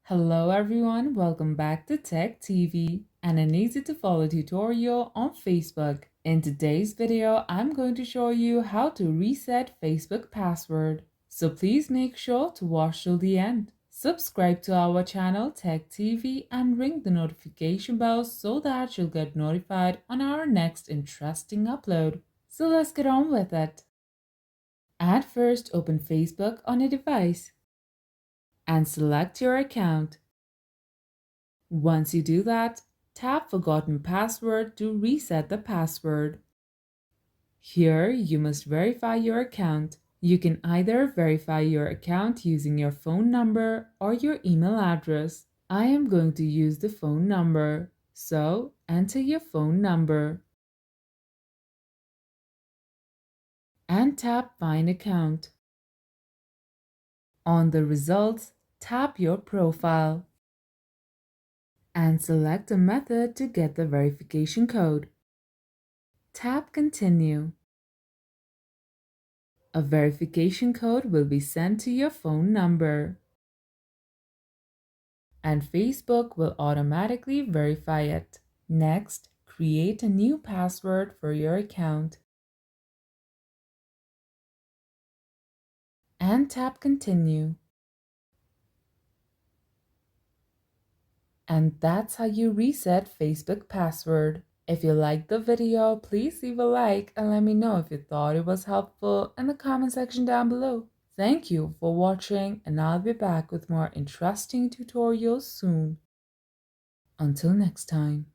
Hello everyone, welcome back to Tech TV and an easy to follow tutorial on Facebook. In today's video, I'm going to show you how to reset Facebook password. So please make sure to watch till the end. Subscribe to our channel Tech TV and ring the notification bell so that you'll get notified on our next interesting upload. So let's get on with it. At first, open Facebook on a device and select your account. Once you do that, tap Forgotten Password to reset the password. Here, you must verify your account. You can either verify your account using your phone number or your email address. I am going to use the phone number, so enter your phone number and tap Find Account. On the results, tap your profile and select a method to get the verification code. Tap Continue. A verification code will be sent to your phone number, and Facebook will automatically verify it. Next, create a new password for your account and tap Continue. And that's how you reset Facebook password. If you liked the video, please leave a like and let me know if you thought it was helpful in the comment section down below. Thank you for watching, and I'll be back with more interesting tutorials soon. Until next time.